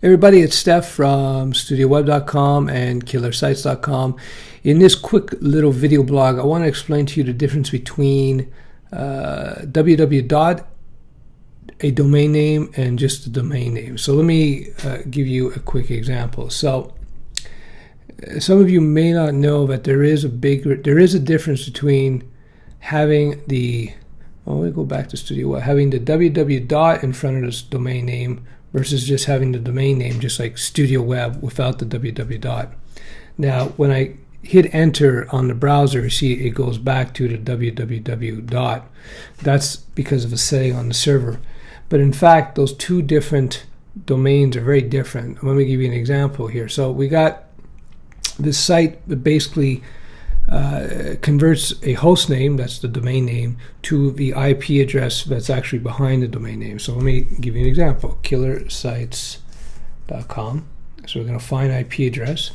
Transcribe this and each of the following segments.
Everybody, it's Stef from StudioWeb.com and killersites.com. In this quick little video blog, I want to explain to you the difference between www. a domain name and just a domain name. So let me give you a quick example. So some of you may not know that there is a difference between having the let me go back to StudioWeb, having the www. In front of this domain name versus just having the domain name, just like StudioWeb without the www. Now, when I hit enter on the browser, you see it goes back to the www. That's because of a setting on the server. But in fact, those two different domains are very different. Let me give you an example here. So we got this site that basically converts a host name, that's the domain name, to the IP address that's actually behind the domain name. So let me give you an example, killersites.com. So we're going to find IP address.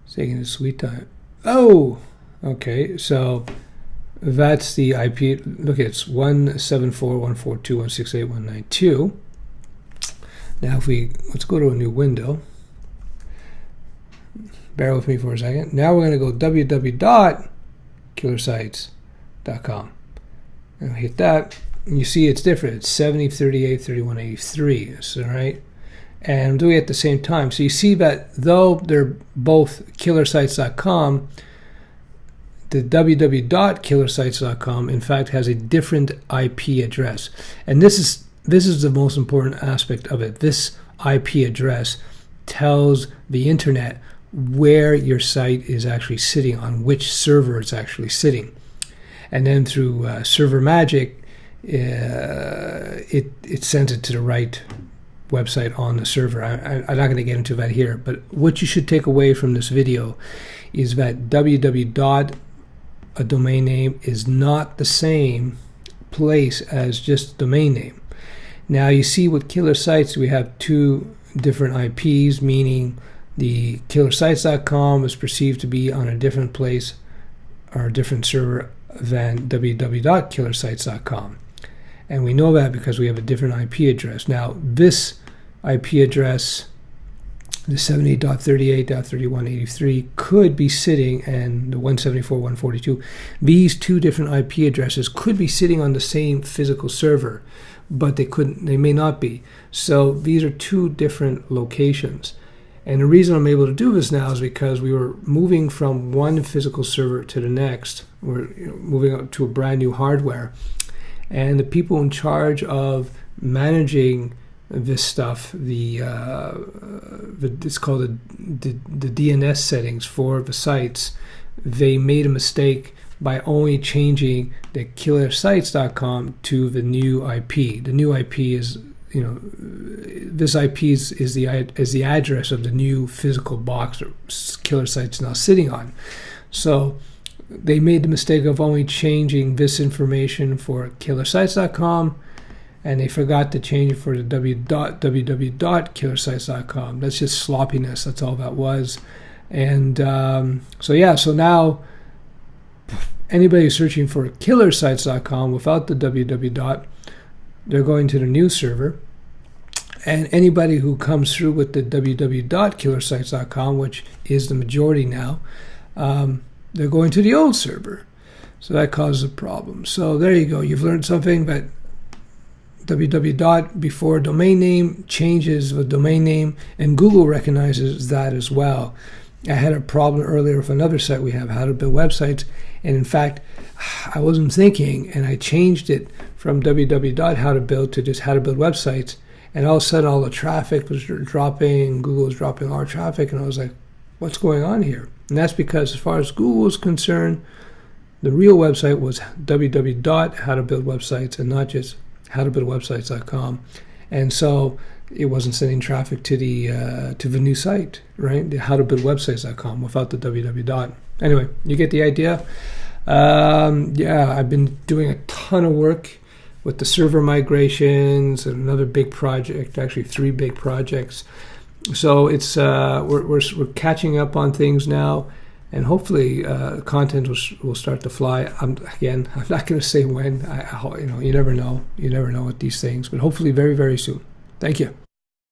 It's taking a sweet time. Oh, okay, so that's the IP. Look, it's 174.142.168.192. Now let's go to a new window. Bear with me for a second. Now we're going to go www.killersites.com. And hit that. And you see it's different. It's 70383183. So, right? And I'm doing it at the same time. So you see that though they're both killersites.com, the www.killersites.com in fact has a different IP address. And this is the most important aspect of it. This IP address tells the internet where your site is actually sitting, on which server it's actually sitting. And then through server magic, it sends it to the right website on the server. I'm not going to get into that here, but what you should take away from this video is that www. A domain name is not the same place as just domain name. Now you see with Killer Sites, we have two different IPs, meaning the killersites.com is perceived to be on a different place or a different server than www.killersites.com. And we know that because we have a different IP address. Now this IP address, the 78.38.3183, could be sitting, and the 174.142, these two different IP addresses could be sitting on the same physical server, but they may not be. So these are two different locations. And the reason I'm able to do this now is because we were moving from one physical server to the next. We're moving up to a brand new hardware. And the people in charge of managing this stuff, it's called the DNS settings for the sites, they made a mistake by only changing the killersites.com to the new IP. The new IP is, this IP is the address of the new physical box that Killer Sites now sitting on. So they made the mistake of only changing this information for killersites.com, and they forgot to change it for the www.killersites.com. That's just sloppiness. That's all that was. And so now anybody who's searching for killersites.com without the www. They're going to the new server. And anybody who comes through with the www.killersites.com, which is the majority now, they're going to the old server. So that causes a problem. So there you go. You've learned something, that www. Before domain name changes the domain name, and Google recognizes that as well. I had a problem earlier with another site we have, how to build websites, and in fact I wasn't thinking, and I changed it from www.howtobuild to just how to build websites, and all of a sudden all the traffic was dropping, Google was dropping all our traffic, and I was like, what's going on here? And that's because as far as Google was concerned, the real website was www.howtobuildwebsites and not just howtobuildwebsites.com. And so it wasn't sending traffic to the new site, right? The howtobuildwebsites.com without the www. Anyway, you get the idea. I've been doing a ton of work with the server migrations and another big project, actually 3 big projects. So it's we're catching up on things now. and hopefully content will start to fly. I'm not going to say when. You never know. You never know with these things, but hopefully very, very soon. Thank you.